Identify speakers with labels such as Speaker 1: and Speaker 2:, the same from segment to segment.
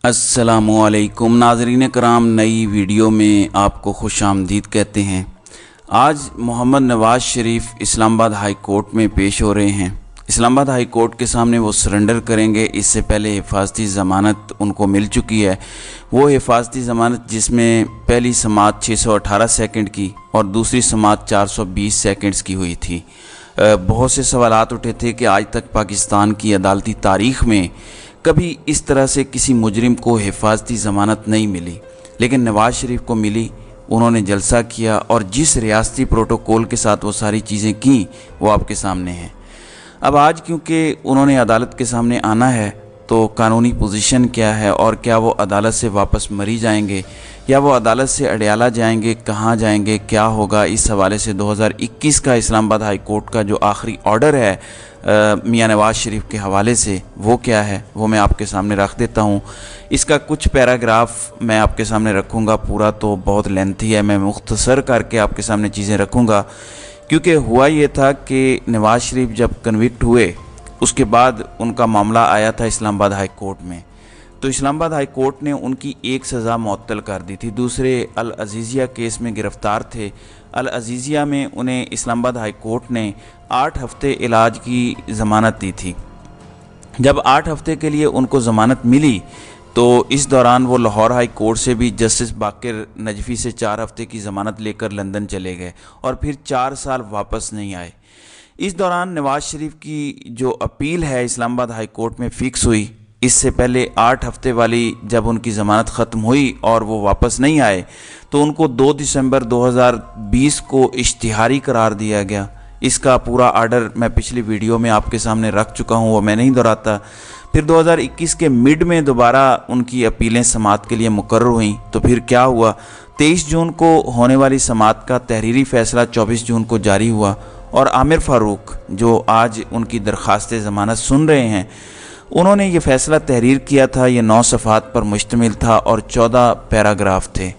Speaker 1: अस्सलामुअलैकुम नाज़रीन कराम, नई वीडियो में आपको खुश आमदीद कहते हैं। आज मोहम्मद नवाज़ शरीफ इस्लामाबाद हाई कोर्ट में पेश हो रहे हैं। इस्लामाबाद हाई कोर्ट के सामने वो सरेंडर करेंगे। इससे पहले हिफाजती ज़मानत उनको मिल चुकी है। वो हिफाजती ज़मानत जिसमें पहली समाअत 618 सेकंड की और दूसरी समाअत 420 सेकंड्स की हुई थी। बहुत से सवालात उठे थे कि आज तक पाकिस्तान की अदालती तारीख़ में कभी इस तरह से किसी मुजरिम को हिफाजती ज़मानत नहीं मिली, लेकिन नवाज़ शरीफ को मिली। उन्होंने जलसा किया और जिस रियासती प्रोटोकॉल के साथ वो सारी चीज़ें की वो आपके सामने हैं। अब आज क्योंकि उन्होंने अदालत के सामने आना है तो कानूनी पोजीशन क्या है और क्या वो अदालत से वापस मरी जाएंगे या वो अदालत से अडयाला जाएंगे, कहाँ जाएंगे, क्या होगा, इस हवाले से 2021 का इस्लामाबाद हाई कोर्ट का जो आखिरी ऑर्डर है मियां नवाज़ शरीफ के हवाले से वो क्या है वो मैं आपके सामने रख देता हूँ। इसका कुछ पैराग्राफ मैं आपके सामने रखूँगा, पूरा तो बहुत लेंथी है, मैं मुख्तसर करके आपके सामने चीज़ें रखूँगा। क्योंकि हुआ ये था कि नवाज़ शरीफ जब कन्विक्ट हुए उसके बाद उनका मामला आया था इस्लामाबाद हाई कोर्ट में, तो इस्लामाबाद हाई कोर्ट ने उनकी एक सज़ा मुअत्तल कर दी थी। दूसरे अल अज़ीज़िया केस में गिरफ़्तार थे। अल अज़ीज़िया में उन्हें इस्लामाबाद हाई कोर्ट ने 8 हफ़्ते इलाज की ज़मानत दी थी। जब 8 हफ़्ते के लिए उनको ज़मानत मिली तो इस दौरान वो लाहौर हाई कोर्ट से भी जस्टिस बाकिर नजफ़ी से 4 हफ़्ते की ज़मानत लेकर लंदन चले गए और फिर 4 साल वापस नहीं आए। इस दौरान नवाज़ शरीफ की जो अपील है इस्लामाबाद हाई कोर्ट में फ़िक्स हुई। इससे पहले 8 हफ़्ते वाली जब उनकी ज़मानत ख़त्म हुई और वो वापस नहीं आए तो उनको 2 दिसंबर 2020 को इश्तिहारी करार दिया गया। इसका पूरा आर्डर मैं पिछली वीडियो में आपके सामने रख चुका हूँ, वो मैं नहीं दोहराता। फिर 2021 के मिड में दोबारा उनकी अपीलें समाअत के लिए मुकर्रर हुई। तो फिर क्या हुआ, 23 जून को होने वाली समाअत का तहरीरी फ़ैसला 24 जून को जारी हुआ और आमिर फ़ारूक जो आज उनकी दरख्वास्त ज़मानत सुन रहे हैं, उन्होंने ये फ़ैसला तहरीर किया था। ये 9 सफ़हात पर मुश्तमिल था और 14 पैराग्राफ थे।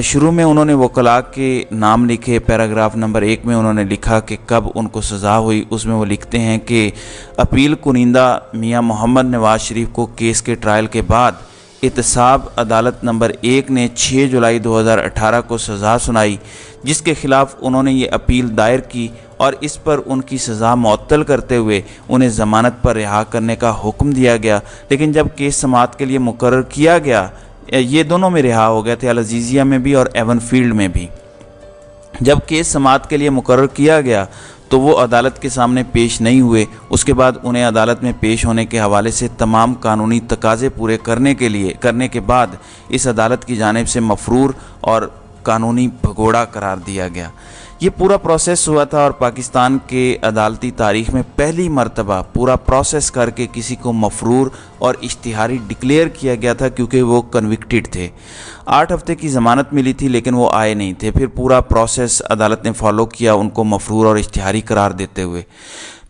Speaker 1: शुरू में उन्होंने वकला के नाम लिखे। पैराग्राफ नंबर 1 में उन्होंने लिखा कि कब उनको सज़ा हुई। उसमें वो लिखते हैं कि अपील कुनिंदा मियां मोहम्मद नवाज़ शरीफ को केस के ट्रायल के बाद एहतसाब अदालत नंबर 1 ने 6 जुलाई 2018 को सज़ा सुनाई, जिसके ख़िलाफ़ उन्होंने ये अपील दायर की और इस पर उनकी सज़ा मुअत्तल करते हुए उन्हें ज़मानत पर रिहा करने का हुक्म दिया गया। लेकिन जब केस समाअत के लिए मुकर्रर किया गया, ये दोनों में रिहा हो गए थे, अल अज़ीज़िया में भी और एवन फील्ड में भी। जब केस समाअत के लिए मुकर्रर किया गया तो वो अदालत के सामने पेश नहीं हुए। उसके बाद उन्हें अदालत में पेश होने के हवाले से तमाम कानूनी तकाज़े पूरे करने के बाद इस अदालत की जानिब से मफरूर और कानूनी भगोड़ा करार दिया गया। ये पूरा प्रोसेस हुआ था और पाकिस्तान के अदालती तारीख़ में पहली मरतबा पूरा प्रोसेस करके किसी को मफरूर और इश्तिहारी डिक्लेयर किया गया था, क्योंकि वो कन्विक्टेड थे। 8 हफ़्ते की ज़मानत मिली थी लेकिन वो आए नहीं थे। फिर पूरा प्रोसेस अदालत ने फॉलो किया उनको मफरूर और इश्तिहारी करार देते हुए।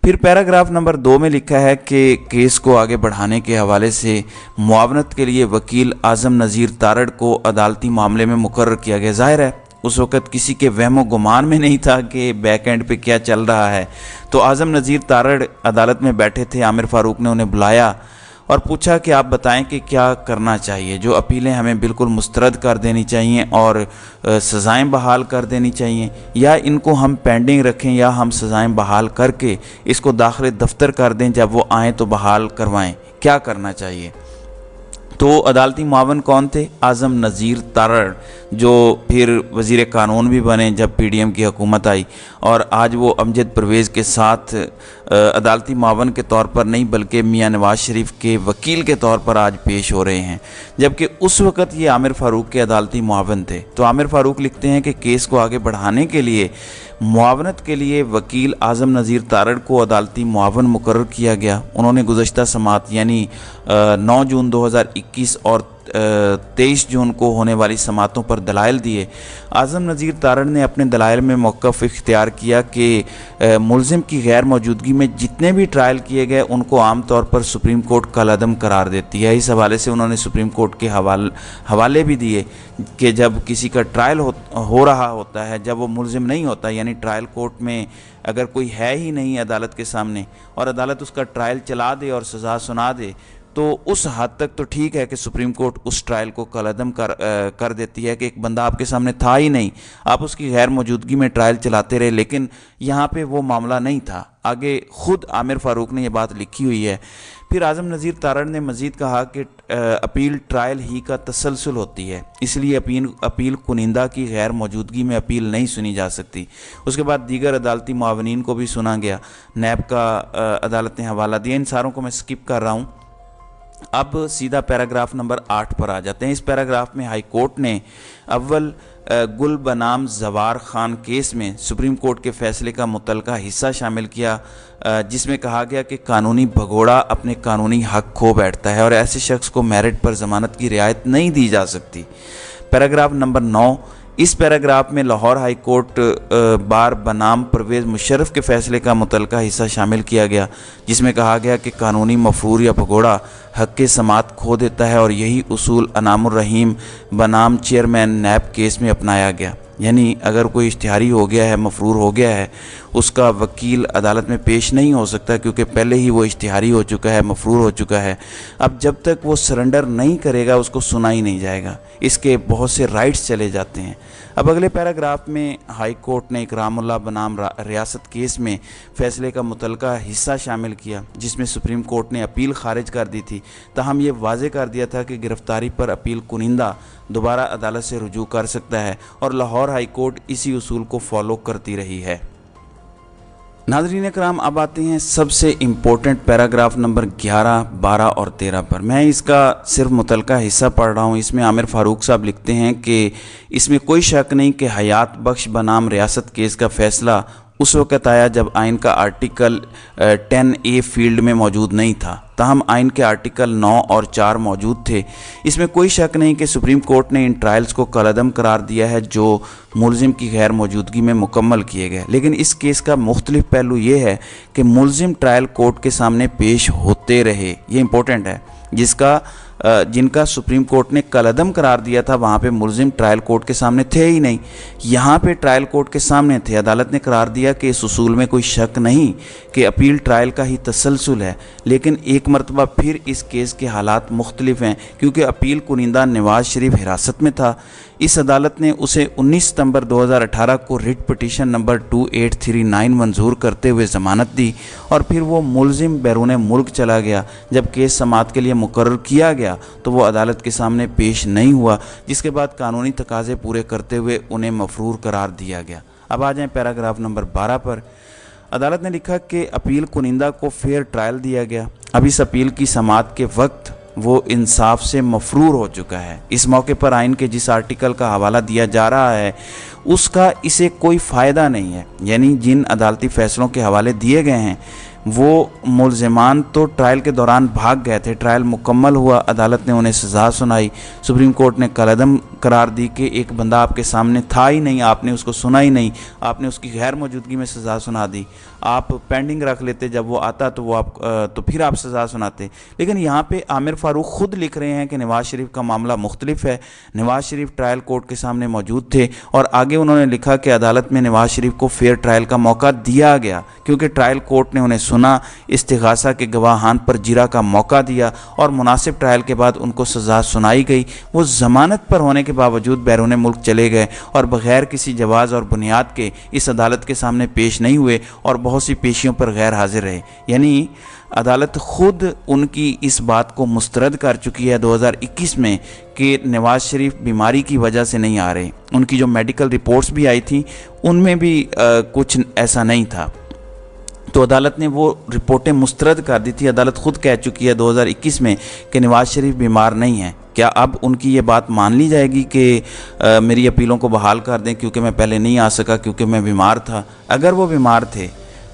Speaker 1: फिर पैराग्राफ नंबर 2 में लिखा है कि केस को आगे बढ़ाने के हवाले से मुआवनत के लिए वकील आज़म नज़ीर तारड़ को अदालती मामले में मुकर्रर किया गया। ज़ाहिर है उस वक़्त किसी के वहमो गुमान में नहीं था कि बैक एंड पे क्या चल रहा है। तो आज़म नज़ीर तारड़ अदालत में बैठे थे। आमिर फ़ारूक ने उन्हें बुलाया और पूछा कि आप बताएं कि क्या करना चाहिए, जो अपीलें हमें बिल्कुल मुस्तरद कर देनी चाहिए और सज़ाएँ बहाल कर देनी चाहिए, या इनको हम पेंडिंग रखें, या हम सज़ाएँ बहाल करके इसको दाखिल दफ्तर कर दें, जब वो आएँ तो बहाल करवाएँ, क्या करना चाहिए। तो अदालती मुआवन कौन थे? आज़म नज़ीर तारड़, जो फिर वज़ीर कानून भी बने जब PDM की हुकूमत आई, और आज वो अमजद परवेज़ के साथ अदालती मुआवन के तौर पर नहीं बल्कि मियां नवाज़ शरीफ के वकील के तौर पर आज पेश हो रहे हैं, जबकि उस वक़्त ये आमिर फ़ारूक के अदालती मुआवन थे। तो आमिर फ़ारूक लिखते हैं कि केस को आगे बढ़ाने के लिए मुआवनत के लिए वकील आज़म नज़ीर तारड़ को अदालती मुआवन मुकर्रर किया गया। उन्होंने गुज़श्ता समाअत यानी 9 जून 2021 और 23 जून को होने वाली समाअतों पर दलाइल दिए। आज़म नज़ीर तारड़ ने अपने दलाइल में मौक़िफ़ इख्तियार किया कि मुलज़िम की गैर मौजूदगी में जितने भी ट्रायल किए गए उनको आम तौर पर सुप्रीम कोर्ट कलअदम करार देती है। इस हवाले से उन्होंने सुप्रीम कोर्ट के हवाले भी दिए कि जब किसी का ट्रायल हो रहा होता है, जब वो मुलज़िम नहीं होता, यानी ट्रायल कोर्ट में अगर कोई है ही नहीं अदालत के सामने और अदालत उसका ट्रायल चला दे और सज़ा सुना दे, تو اس حد تک تو ٹھیک ہے کہ سپریم کورٹ اس ٹرائل کو کالعدم کر دیتی ہے کہ ایک بندہ آپ کے سامنے تھا ہی نہیں، آپ اس کی غیر موجودگی میں ٹرائل چلاتے رہے، لیکن یہاں پہ وہ معاملہ نہیں تھا۔ آگے خود عامر فاروق نے یہ بات لکھی ہوئی ہے۔ پھر اعظم نذیر تارڑ نے مزید کہا کہ اپیل ٹرائل ہی کا تسلسل ہوتی ہے، اس لیے اپیل کنندہ کی غیر موجودگی میں اپیل نہیں سنی جا سکتی۔ اس کے بعد دیگر عدالتی معاونین کو بھی سنا گیا، نیب کا عدالت نے حوالہ دیا۔ ان ساروں کو میں سکپ کر رہا ہوں، اب سیدھا پیراگراف نمبر 8 پر آ جاتے ہیں۔ اس پیراگراف میں ہائی کورٹ نے اول گل بنام زوار خان کیس میں سپریم کورٹ کے فیصلے کا متعلقہ حصہ شامل کیا، جس میں کہا گیا کہ قانونی بھگوڑا اپنے قانونی حق کھو بیٹھتا ہے اور ایسے شخص کو میرٹ پر ضمانت کی رعایت نہیں دی جا سکتی۔ پیراگراف نمبر 9، اس پیراگراف میں لاہور ہائی کورٹ بار بنام پرویز مشرف کے فیصلے کا متعلقہ حصہ شامل کیا گیا، جس میں کہا گیا کہ قانونی مفرور یا بھگوڑا حق سماعت کھو دیتا ہے، اور یہی اصول انعام الرحیم بنام چیئرمین نیب کیس میں اپنایا گیا۔ یعنی اگر کوئی اشتہاری ہو گیا ہے، مفرور ہو گیا ہے، اس کا وکیل عدالت میں پیش نہیں ہو سکتا کیونکہ پہلے ہی وہ اشتہاری ہو چکا ہے، مفرور ہو چکا ہے۔ اب جب تک وہ سرنڈر نہیں کرے گا اس کو سنا ہی نہیں جائے گا، اس کے بہت سے رائٹس چلے جاتے ہیں۔ اب اگلے پیراگراف میں ہائی کورٹ نے اکرام اللہ بنام ریاست کیس میں فیصلے کا متعلقہ حصہ شامل کیا، جس میں سپریم کورٹ نے اپیل خارج کر دی تھی، تاہم یہ واضح کر دیا تھا کہ گرفتاری پر اپیل کنندہ دوبارہ عدالت سے رجوع کر سکتا ہے، اور لاہور ہائی کورٹ اسی اصول کو فالو کرتی رہی ہے۔ ناظرین اکرام، اب آتے ہیں سب سے امپورٹنٹ پیراگراف نمبر 11، 12 اور 13 پر۔ میں اس کا صرف متعلقہ حصہ پڑھ رہا ہوں۔ اس میں عامر فاروق صاحب لکھتے ہیں کہ اس میں کوئی شک نہیں کہ حیات بخش بنام ریاست کیس کا فیصلہ اس وقت آیا جب آئین کا آرٹیکل 10A فیلڈ میں موجود نہیں تھا، تاہم آئین کے آرٹیکل 9 اور 4 موجود تھے۔ اس میں کوئی شک نہیں کہ سپریم کورٹ نے ان ٹرائلز کو کالعدم قرار دیا ہے جو ملزم کی غیر موجودگی میں مکمل کیے گئے، لیکن اس کیس کا مختلف پہلو یہ ہے کہ ملزم ٹرائل کورٹ کے سامنے پیش ہوتے رہے۔ یہ امپورٹنٹ ہے، جن کا سپریم کورٹ نے کالعدم قرار دیا تھا وہاں پہ ملزم ٹرائل کورٹ کے سامنے تھے ہی نہیں، یہاں پہ ٹرائل کورٹ کے سامنے تھے۔ عدالت نے قرار دیا کہ اس اصول میں کوئی شک نہیں کہ اپیل ٹرائل کا ہی تسلسل ہے، لیکن ایک مرتبہ پھر اس کیس کے حالات مختلف ہیں کیونکہ اپیل کنندہ نواز شریف حراست میں تھا۔ اس عدالت نے اسے 19 ستمبر 2018 کو ریٹ پٹیشن نمبر 2839 منظور کرتے ہوئے ضمانت دی، اور پھر وہ ملزم بیرون ملک چلا گیا۔ جب کیس سماعت کے لیے مقرر کیا گیا تو وہ عدالت کے سامنے پیش نہیں ہوا، جس کے بعد قانونی تقاضے پورے کرتے ہوئے انہیں مفرور قرار دیا گیا۔ اب آ جائیں پیراگراف نمبر 12 پر۔ عدالت نے لکھا کہ اپیل کنندہ کو فیئر ٹرائل دیا گیا۔ اب اس اپیل کی سماعت کے وقت وہ انصاف سے مفرور ہو چکا ہے۔ اس موقع پر آئین کے جس آرٹیکل کا حوالہ دیا جا رہا ہے اس کا اسے کوئی فائدہ نہیں ہے، یعنی جن عدالتی فیصلوں کے حوالے دیے گئے ہیں وہ ملزمان تو ٹرائل کے دوران بھاگ گئے تھے، ٹرائل مکمل ہوا، عدالت نے انہیں سزا سنائی، سپریم کورٹ نے کالعدم قرار دی کہ ایک بندہ آپ کے سامنے تھا ہی نہیں، آپ نے اس کو سنا ہی نہیں، آپ نے اس کی غیر موجودگی میں سزا سنا دی۔ آپ پینڈنگ رکھ لیتے، جب وہ آتا تو پھر آپ سزا سناتے۔ لیکن یہاں پہ عامر فاروق خود لکھ رہے ہیں کہ نواز شریف کا معاملہ مختلف ہے، نواز شریف ٹرائل کورٹ کے سامنے موجود تھے، اور آگے انہوں نے لکھا کہ عدالت میں نواز شریف کو فیئر ٹرائل کا موقع دیا گیا کیونکہ ٹرائل کورٹ نے انہیں سنا، استغاثہ کے گواہان پر جرا کا موقع دیا، اور مناسب ٹرائل کے بعد ان کو سزا سنائی گئی۔ وہ ضمانت پر ہونے کے باوجود بیرون ملک چلے گئے اور بغیر کسی جواز اور بنیاد کے اس عدالت کے سامنے پیش نہیں ہوئے، اور بہت سی پیشیوں پر غیر حاضر رہے۔ یعنی عدالت خود ان کی اس بات کو مسترد کر چکی ہے 2021 میں کہ نواز شریف بیماری کی وجہ سے نہیں آ رہے۔ ان کی جو میڈیکل رپورٹس بھی آئی تھیں ان میں بھی کچھ ایسا نہیں تھا، تو عدالت نے وہ رپورٹیں مسترد کر دی تھی۔ عدالت خود کہہ چکی ہے 2021 میں کہ نواز شریف بیمار نہیں ہیں۔ کیا اب ان کی یہ بات مان لی جائے گی کہ میری اپیلوں کو بحال کر دیں کیونکہ میں پہلے نہیں آ سکا کیونکہ میں بیمار تھا؟ اگر وہ بیمار تھے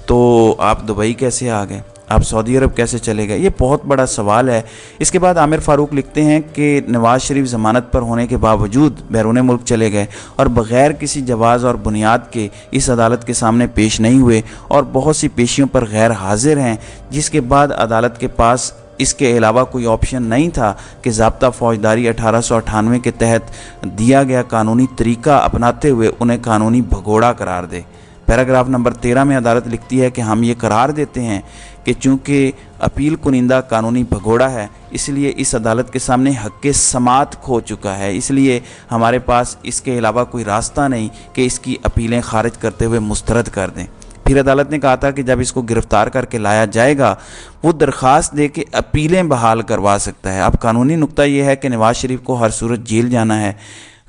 Speaker 1: تو آپ دبئی کیسے آ گئے؟ آپ سعودی عرب کیسے چلے گئے؟ یہ بہت بڑا سوال ہے۔ اس کے بعد عامر فاروق لکھتے ہیں کہ نواز شریف ضمانت پر ہونے کے باوجود بیرون ملک چلے گئے اور بغیر کسی جواز اور بنیاد کے اس عدالت کے سامنے پیش نہیں ہوئے، اور بہت سی پیشیوں پر غیر حاضر ہیں، جس کے بعد عدالت کے پاس اس کے علاوہ کوئی آپشن نہیں تھا کہ ضابطہ فوجداری 1898 کے تحت دیا گیا قانونی طریقہ اپناتے ہوئے انہیں قانونی بھگوڑا قرار دے۔ پیراگراف نمبر 13 میں عدالت لکھتی ہے کہ ہم یہ قرار دیتے ہیں کہ چونکہ अपील कुनिंदा कानूनी भगोड़ा है, इसलिए इस अदालत के सामने हक़ समात खो चुका है, इसलिए हमारे पास इसके अलावा कोई रास्ता नहीं कि इसकी अपीलें खारिज करते हुए मुस्तरद कर दें। फिर अदालत ने कहा था कि जब इसको गिरफ़्तार करके लाया जाएगा वो दरख्वास्त दे के अपीलें बहाल करवा सकता है। अब कानूनी नुक्ता ये है कि नवाज़ शरीफ को हर सूरत जेल जाना है।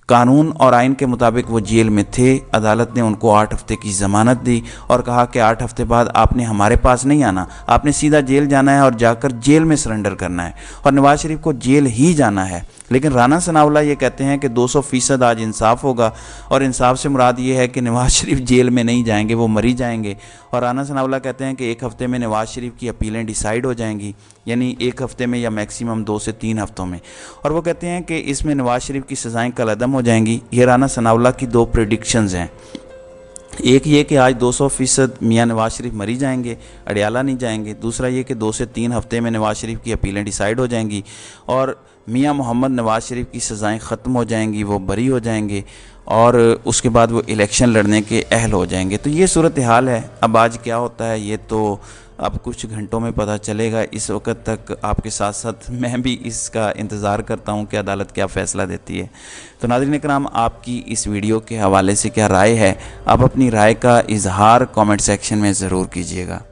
Speaker 1: कानून और आइन के मुताबिक वो जेल में थे। अदालत ने उनको 8 हफ्ते की ज़मानत दी और कहा कि 8 हफ्ते बाद आपने हमारे पास नहीं आना, आपने सीधा जेल जाना है और जाकर जेल में सरेंडर करना है, और नवाज़ शरीफ को जेल ही जाना है। लेकिन राना सनाउल्लाह ये कहते हैं कि 200% आज इंसाफ होगा, और इंसाफ से मुराद ये है कि नवाज़ शरीफ जेल में नहीं जाएंगे, वो मरी जाएंगे। और राना सनाउल्लाह कहते हैं कि 1 हफ्ते में नवाज़ शरीफ की अपीलें डिसाइड हो जाएंगी, यानी 1 हफ्ते में या मैक्सिमम 2 से 3 हफ्तों में। और वो कहते हैं कि इसमें नवाज़ शरीफ की सज़ाएँ कलअदम हो जाएंगी। ये राना सनाउल्लाह की 2 प्रेडिक्शंस हैं। एक ये कि आज 200% मियाँ नवाज़ शरीफ मरी जाएंगे, अडियाला नहीं जाएंगे। दूसरा ये कि 2 से 3 हफ्ते में नवाज़ शरीफ की अपीलें डिसाइड हो जाएंगी और मियाँ मोहम्मद नवाज़ शरीफ की सज़ाएँ ख़त्म हो जाएंगी, वो बरी हो जाएंगे और उसके बाद वो इलेक्शन लड़ने के अहल हो जाएंगे। तो ये सूरत हाल है। अब आज क्या होता है ये तो अब कुछ घंटों में पता चलेगा। इस वक्त तक आपके साथ साथ मैं भी इसका इंतज़ार करता हूँ कि अदालत क्या फ़ैसला देती है। तो नाज़रीन इकराम, आपकी इस वीडियो के हवाले से क्या राय है? आप अपनी राय का इजहार कमेंट सेक्शन में ज़रूर कीजिएगा।